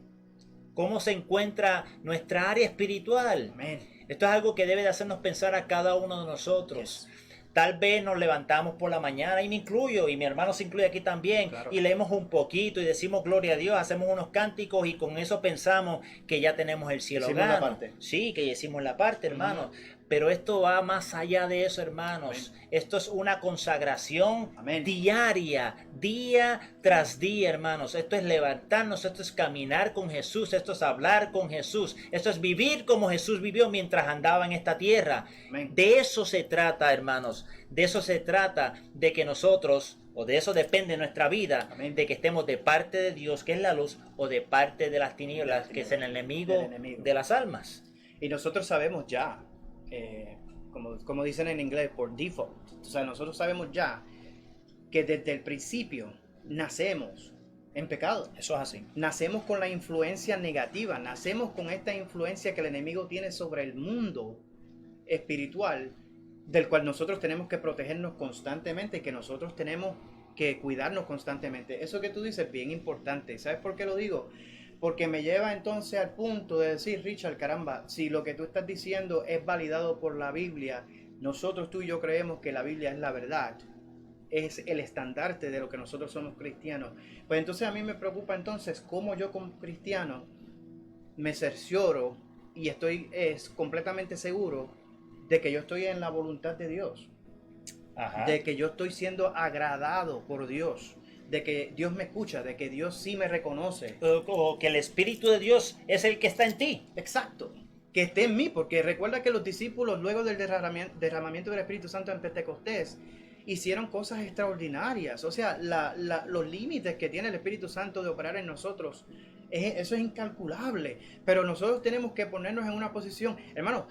¿Cómo se encuentra nuestra área espiritual? Amén. Esto es algo que debe de hacernos pensar a cada uno de nosotros. Yes. Tal vez nos levantamos por la mañana, y me incluyo, y mi hermano se incluye aquí también, claro. Y leemos un poquito y decimos gloria a Dios, hacemos unos cánticos y con eso pensamos que ya tenemos el cielo ganado. Sí, que hicimos la parte, hermano. Pero esto va más allá de eso, hermanos. Amén. Esto es una consagración diaria, día tras día, hermanos. Esto es levantarnos, esto es caminar con Jesús, esto es hablar con Jesús, esto es vivir como Jesús vivió mientras andaba en esta tierra. Amén. De eso se trata, hermanos. De eso se trata, de que nosotros, o de eso depende nuestra vida, amén, de que estemos de parte de Dios, que es la luz, o de parte de las tinieblas, que es el enemigo de las almas. Y nosotros sabemos ya, como dicen en inglés, por default. O sea, nosotros sabemos ya que desde el principio nacemos en pecado. Eso es así. Nacemos con la influencia negativa, nacemos con esta influencia que el enemigo tiene sobre el mundo espiritual, del cual nosotros tenemos que protegernos constantemente, que nosotros tenemos que cuidarnos constantemente. Eso que tú dices es bien importante. ¿Sabes por qué lo digo? Porque me lleva entonces al punto de decir, Richard, caramba, si lo que tú estás diciendo es validado por la Biblia, nosotros, tú y yo creemos que la Biblia es la verdad, es el estandarte de lo que nosotros somos cristianos. Pues entonces a mí me preocupa entonces cómo yo como cristiano me cercioro y estoy completamente seguro de que yo estoy en la voluntad de Dios, Ajá. de que yo estoy siendo agradado por Dios, de que Dios me escucha, de que Dios sí me reconoce. O que el Espíritu de Dios es el que está en ti. Exacto, que esté en mí, porque recuerda que los discípulos luego del derramamiento del Espíritu Santo en Pentecostés hicieron cosas extraordinarias. O sea, los límites que tiene el Espíritu Santo de operar en nosotros, eso es incalculable. Pero nosotros tenemos que ponernos en una posición, hermano.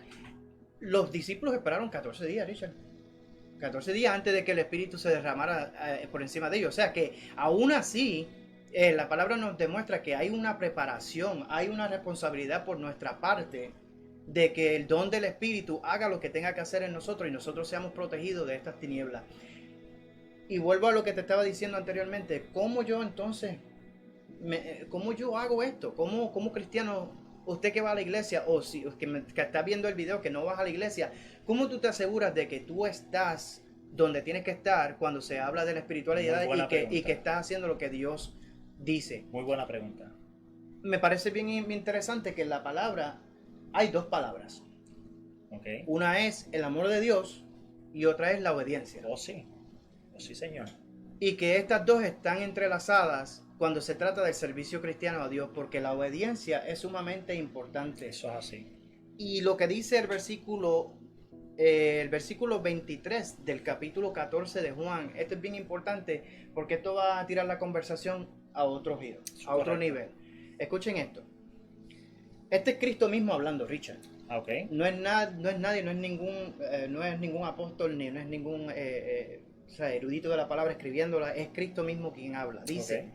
Los discípulos esperaron 14 días, Richard. 14 días antes de que el Espíritu se derramara por encima de ellos. O sea que aún así, la palabra nos demuestra que hay una preparación, hay una responsabilidad por nuestra parte de que el don del Espíritu haga lo que tenga que hacer en nosotros y nosotros seamos protegidos de estas tinieblas. Y vuelvo a lo que te estaba diciendo anteriormente. ¿Cómo yo entonces, cómo yo hago esto? ¿Cómo cristiano, usted que va a la iglesia, o si que está viendo el video que no vas a la iglesia, cómo tú te aseguras de que tú estás donde tienes que estar cuando se habla de la espiritualidad y que estás haciendo lo que Dios dice? Muy buena pregunta. Me parece bien interesante que en la palabra hay dos palabras. Okay. Una es el amor de Dios y otra es la obediencia. Oh sí, señor. Y que estas dos están entrelazadas cuando se trata del servicio cristiano a Dios, porque la obediencia es sumamente importante. Eso es así. Y lo que dice el versículo 23 del capítulo 14 de Juan, esto es bien importante porque esto va a tirar la conversación a otro giro, a otro nivel. Escuchen esto. Este es Cristo mismo hablando, Richard. Okay. No es nadie, no es ningún apóstol, ni no es ningún erudito de la palabra escribiéndola, es Cristo mismo quien habla. Dice,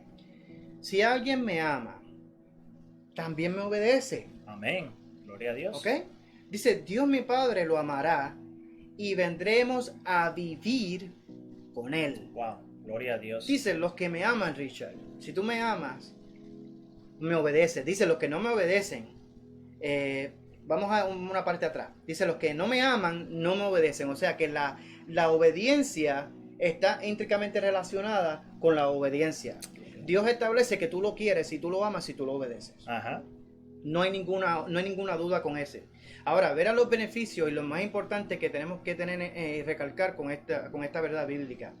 si alguien me ama, también me obedece. Amén. Gloria a Dios. ¿Ok? Dice, Dios mi Padre lo amará y vendremos a vivir con él. Wow, gloria a Dios. Dice, los que me aman, Richard, si tú me amas, me obedeces. Dice, los que no me obedecen, vamos a una parte atrás. Dice, los que no me aman, no me obedecen. O sea que la obediencia está íntricamente relacionada con la obediencia. Dios establece que tú lo quieres si tú lo amas, si tú lo obedeces. Ajá. No hay ninguna duda con ese. Ahora, ver a los beneficios y lo más importante que tenemos que tener recalcar con esta verdad bíblica.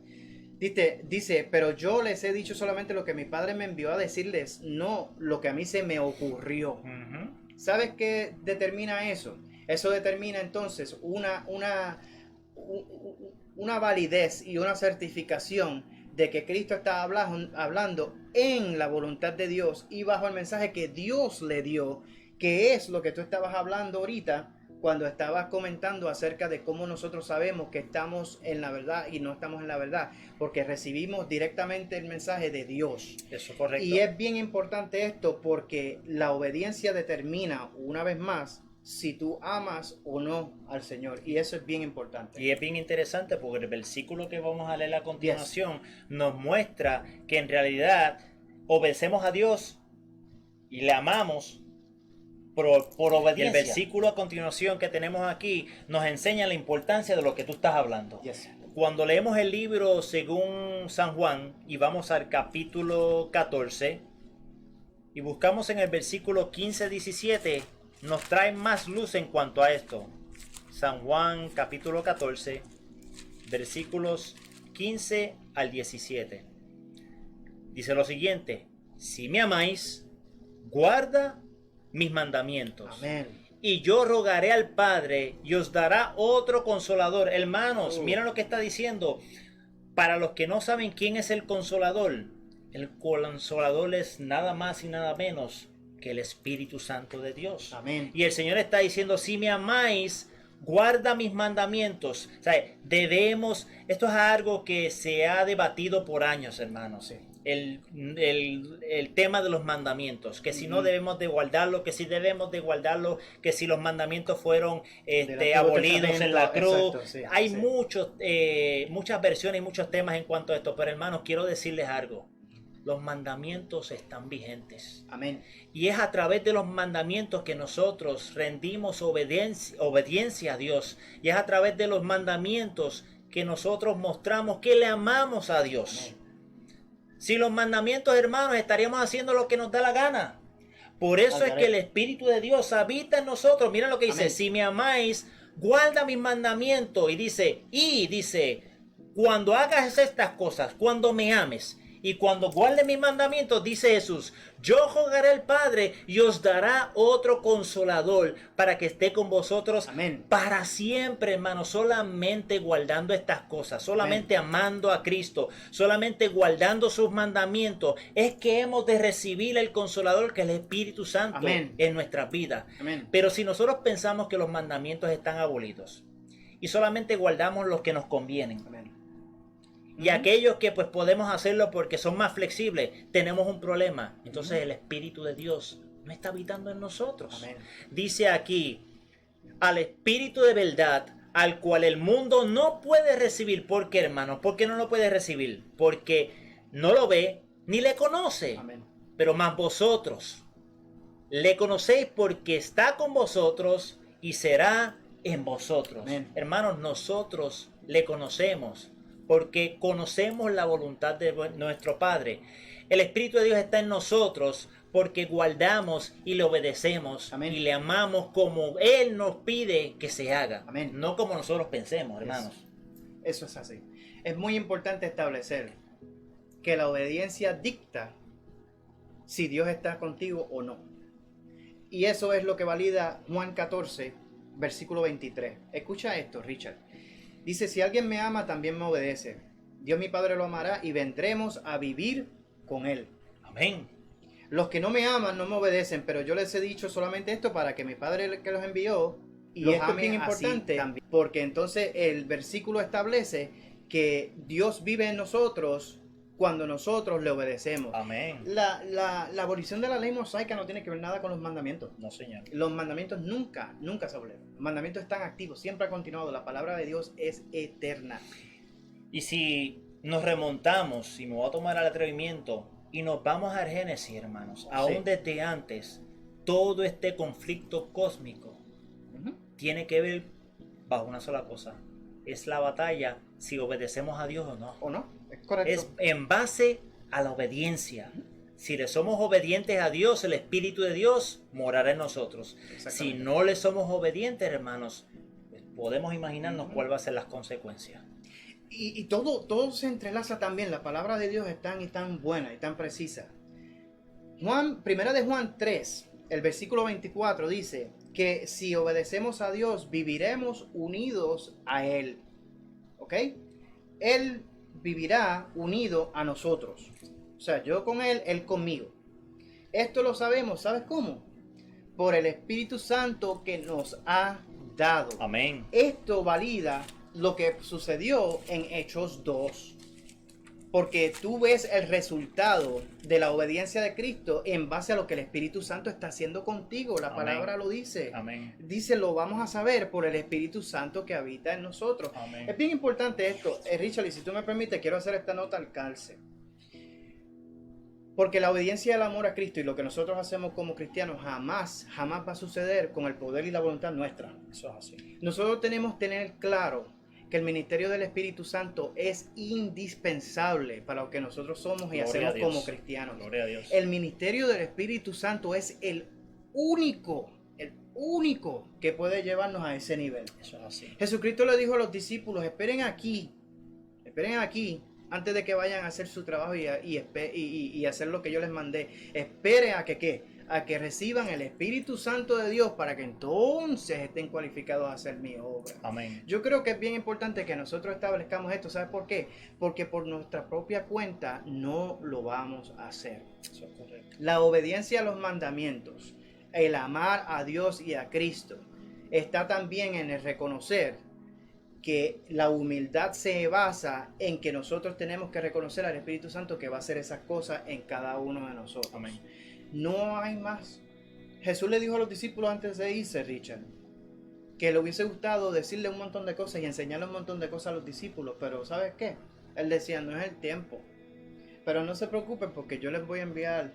Dice, pero yo les he dicho solamente lo que mi Padre me envió a decirles, no lo que a mí se me ocurrió. ¿Sabes qué determina eso? Eso determina entonces una validez y una certificación de que Cristo está hablando en la voluntad de Dios y bajo el mensaje que Dios le dio, que es lo que tú estabas hablando ahorita cuando estabas comentando acerca de cómo nosotros sabemos que estamos en la verdad y no estamos en la verdad, porque recibimos directamente el mensaje de Dios. Eso es correcto. Y es bien importante esto porque la obediencia determina, una vez más, si tú amas o no al Señor, y eso es bien importante. Y es bien interesante porque el versículo que vamos a leer a continuación nos muestra que en realidad obedecemos a Dios y le amamos por obediencia. Y el versículo a continuación que tenemos aquí nos enseña la importancia de lo que tú estás hablando. Cuando leemos el libro según San Juan y vamos al capítulo 14 y buscamos en el versículo 15-17, nos trae más luz en cuanto a esto. San Juan capítulo 14, versículos 15 al 17. Dice lo siguiente: si me amáis, guarda mis mandamientos. Amén. Y yo rogaré al Padre y os dará otro consolador. Hermanos, miren lo que está diciendo. Para los que no saben quién es el consolador es nada más y nada menos que el Espíritu Santo de Dios. Amén. Y el Señor está diciendo, si me amáis, guarda mis mandamientos. O sea, esto es algo que se ha debatido por años, hermanos. Sí. El tema de los mandamientos, que si no debemos de guardarlo, que si debemos de guardarlo, que si los mandamientos fueron abolidos en la cruz. Exacto, sí, hay muchas versiones y muchos temas en cuanto a esto, pero hermanos, quiero decirles algo. Los mandamientos están vigentes. Amén. Y es a través de los mandamientos que nosotros rendimos obediencia a Dios. Y es a través de los mandamientos que nosotros mostramos que le amamos a Dios. Amén. Si los mandamientos, hermanos, estaríamos haciendo lo que nos da la gana. Por eso es Al que el garete. Espíritu de Dios habita en nosotros. Mira lo que dice, Amén. si me amáis, guarda mis mandamientos. Y dice, cuando hagas estas cosas, cuando me ames y cuando guardes mis mandamientos, dice Jesús, yo rogaré al Padre y os dará otro consolador para que esté con vosotros Amén. para siempre, hermano. Solamente guardando estas cosas, solamente amando a Cristo, solamente guardando sus mandamientos, es que hemos de recibir el consolador que es el Espíritu Santo Amén. en nuestras vidas. Amén. Pero si nosotros pensamos que los mandamientos están abolidos y solamente guardamos los que nos convienen, Amén. y aquellos que pues podemos hacerlo porque son más flexibles, tenemos un problema. Entonces el Espíritu de Dios no está habitando en nosotros. Amén. Dice aquí, al Espíritu de verdad, al cual el mundo no puede recibir. ¿Por qué, hermanos? ¿Por qué no lo puede recibir? Porque no lo ve ni le conoce. Amén. Pero más vosotros le conocéis porque está con vosotros y será en vosotros. Amén. Hermanos, nosotros le conocemos porque conocemos la voluntad de nuestro Padre. El Espíritu de Dios está en nosotros porque guardamos y le obedecemos. Amén. Y le amamos como Él nos pide que se haga. Amén. No como nosotros pensemos, hermanos. Eso es así. Es muy importante establecer que la obediencia dicta si Dios está contigo o no. Y eso es lo que valida Juan 14, versículo 23. Escucha esto, Richard. Dice, si alguien me ama, también me obedece. Dios mi Padre lo amará y vendremos a vivir con él. Amén. Los que no me aman no me obedecen, pero yo les he dicho solamente esto para que mi Padre que los envió Y los esto es ame bien así importante, también. Porque entonces el versículo establece que Dios vive en nosotros cuando nosotros le obedecemos. Amén. La abolición de la ley mosaica no tiene que ver nada con los mandamientos. No, Señor. Los mandamientos nunca se abolen. Los mandamientos están activos, siempre ha continuado. La palabra de Dios es eterna. Y si nos remontamos, si me voy a tomar el atrevimiento, y nos vamos al Génesis, hermanos, aún Sí. desde antes, todo este conflicto cósmico Ujú. tiene que ver bajo una sola cosa. Es la batalla si obedecemos a Dios o no. ¿O no? Es correcto. Es en base a la obediencia. Si le somos obedientes a Dios, el Espíritu de Dios morará en nosotros. Si Exactamente. no le somos obedientes, hermanos, pues podemos imaginarnos cuál va a ser las consecuencias. Y todo se entrelaza también. La palabra de Dios es tan buena y tan precisa. Primera de Juan 3, el versículo 24 dice que si obedecemos a Dios, viviremos unidos a Él. ¿Ok? Él vivirá unido a nosotros. O sea, yo con Él, Él conmigo. Esto lo sabemos, ¿sabes cómo? Por el Espíritu Santo que nos ha dado. Amén. Esto valida lo que sucedió en Hechos 2. Porque tú ves el resultado de la obediencia de Cristo en base a lo que el Espíritu Santo está haciendo contigo. La Amén. palabra lo dice. Amén. Dice, lo vamos a saber por el Espíritu Santo que habita en nosotros. Amén. Es bien importante esto. Richard, y si tú me permites, quiero hacer esta nota al calce. Porque la obediencia y el amor a Cristo y lo que nosotros hacemos como cristianos jamás va a suceder con el poder y la voluntad nuestra. Eso es así. Nosotros tenemos que tener claro que el ministerio del Espíritu Santo es indispensable para lo que nosotros somos y Gloria hacemos a Dios. como cristianos. Gloria a Dios. El ministerio del Espíritu Santo es el único que puede llevarnos a ese nivel. Eso es así. Jesucristo le dijo a los discípulos, esperen aquí, antes de que vayan a hacer su trabajo y hacer lo que yo les mandé. Esperen a que ¿qué? A que reciban el Espíritu Santo de Dios para que entonces estén cualificados a hacer mi obra. Amén. Yo creo que es bien importante que nosotros establezcamos esto. ¿Sabes por qué? Porque por nuestra propia cuenta no lo vamos a hacer. Eso es correcto. La obediencia a los mandamientos, el amar a Dios y a Cristo, está también en el reconocer que la humildad se basa en que nosotros tenemos que reconocer al Espíritu Santo que va a hacer esas cosas en cada uno de nosotros. Amén. No hay más. Jesús le dijo a los discípulos antes de irse, Richard, que le hubiese gustado decirle un montón de cosas y enseñarle un montón de cosas a los discípulos, pero ¿sabes qué? Él decía, no es el tiempo. Pero no se preocupen porque yo les voy a enviar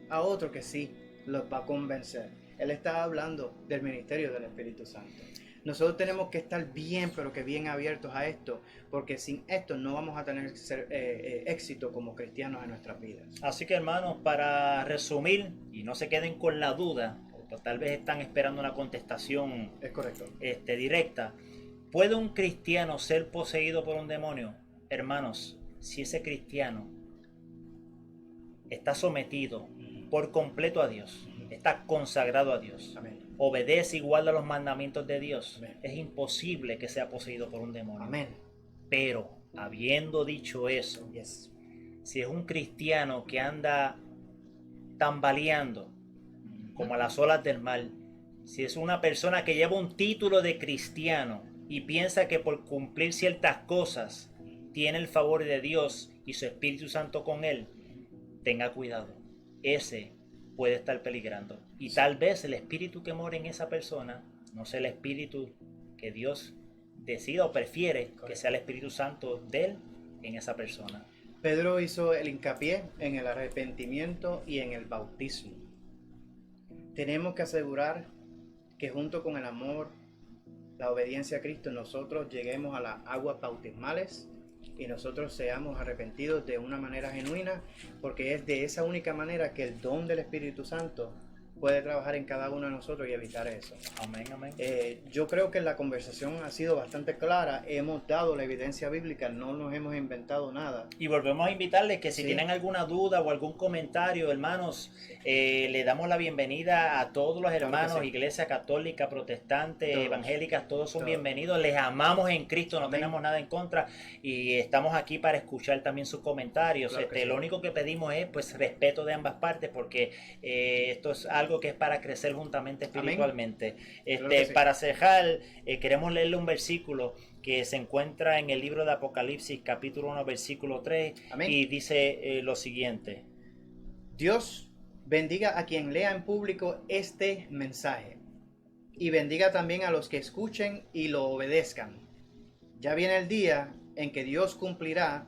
a otro que sí los va a convencer. Él estaba hablando del ministerio del Espíritu Santo. Nosotros tenemos que estar bien, pero que bien abiertos a esto, porque sin esto no vamos a tener éxito como cristianos en nuestras vidas. Así que hermanos, para resumir, y no se queden con la duda, o tal vez están esperando una contestación Es correcto. directa, ¿puede un cristiano ser poseído por un demonio? Hermanos, si ese cristiano está sometido por completo a Dios, está consagrado a Dios, Amén. obedece y guarda los mandamientos de Dios, Amén. es imposible que sea poseído por un demonio. Amén. Pero, habiendo dicho eso, Yes. si es un cristiano que anda tambaleando como a las olas del mar, si es una persona que lleva un título de cristiano y piensa que por cumplir ciertas cosas tiene el favor de Dios y su Espíritu Santo con él, tenga cuidado. Ese puede estar peligrando. Y tal vez el espíritu que mora en esa persona no sea el espíritu que Dios decida o prefiere que sea el Espíritu Santo de él en esa persona. Pedro hizo el hincapié en el arrepentimiento y en el bautismo. Tenemos que asegurar que junto con el amor, la obediencia a Cristo, nosotros lleguemos a las aguas bautismales y nosotros seamos arrepentidos de una manera genuina, porque es de esa única manera que el don del Espíritu Santo puede trabajar en cada uno de nosotros y evitar eso. Amén, amén. Yo creo que la conversación ha sido bastante clara, hemos dado la evidencia bíblica, no nos hemos inventado nada. Y volvemos a invitarles que si Sí. tienen alguna duda o algún comentario, hermanos, le damos la bienvenida a todos los hermanos, sí. iglesia católica, protestante, Todos. evangélicas, todos son Todos. bienvenidos, les amamos en Cristo, no Amén. tenemos nada en contra y estamos aquí para escuchar también sus comentarios. Claro que sí. Lo único que pedimos es pues respeto de ambas partes, porque esto es algo que es para crecer juntamente espiritualmente. Claro que sí. Para cerrar, queremos leerle un versículo que se encuentra en el libro de Apocalipsis capítulo 1 versículo 3. Amén. Y dice lo siguiente: Dios bendiga a quien lea en público este mensaje y bendiga también a los que escuchen y lo obedezcan. Ya viene el día en que Dios cumplirá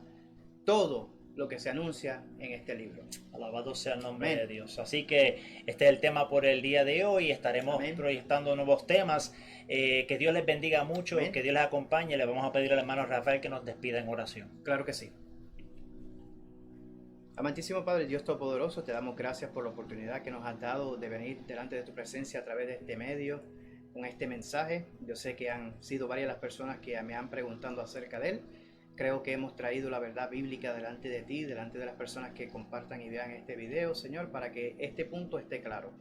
todo lo que se anuncia en este libro. alabado sea el nombre Amén. de Dios. Así que este es el tema por el día de hoy. Estaremos Amén. proyectando nuevos temas. Que Dios les bendiga mucho, Amén. que Dios les acompañe. Le vamos a pedir al hermano Rafael que nos despida en oración. Claro que sí. Amantísimo Padre, Dios Todopoderoso, te damos gracias por la oportunidad que nos has dado de venir delante de tu presencia a través de este medio, con este mensaje. Yo sé que han sido varias las personas que me han preguntado acerca de él. Creo que hemos traído la verdad bíblica delante de ti, delante de las personas que compartan y vean este video, Señor, para que este punto esté claro.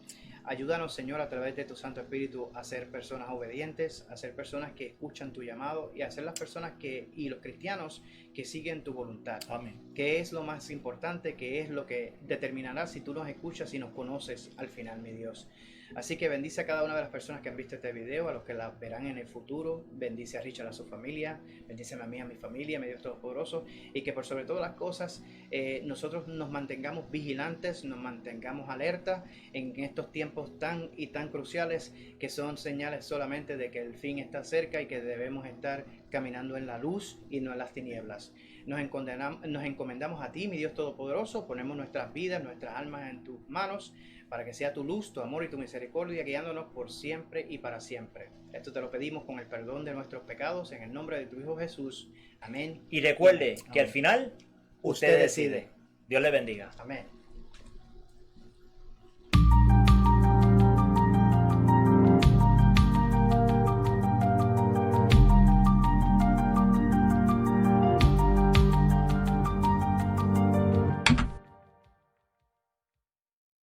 Ayúdanos, Señor, a través de tu Santo Espíritu a ser personas obedientes, a ser personas que escuchan tu llamado y a ser las personas y los cristianos que siguen tu voluntad. Amén. ¿Qué es lo más importante? ¿Qué es lo que determinará si tú nos escuchas y nos conoces al final, mi Dios? Así que bendice a cada una de las personas que han visto este video, a los que la verán en el futuro. Bendice a Richard, a su familia. Bendíceme a mí, a mi familia, mi Dios Todopoderoso. Y que por sobre todas las cosas, nosotros nos mantengamos vigilantes, nos mantengamos alerta en estos tiempos tan y tan cruciales, que son señales solamente de que el fin está cerca y que debemos estar caminando en la luz y no en las tinieblas. Nos encomendamos a ti, mi Dios Todopoderoso. Ponemos nuestras vidas, nuestras almas en tus manos, para que sea tu luz, tu amor y tu misericordia guiándonos por siempre y para siempre. Esto te lo pedimos con el perdón de nuestros pecados, en el nombre de tu Hijo Jesús. Amén. Y recuerde Amén. que al final usted decide. Dios le bendiga. Amén.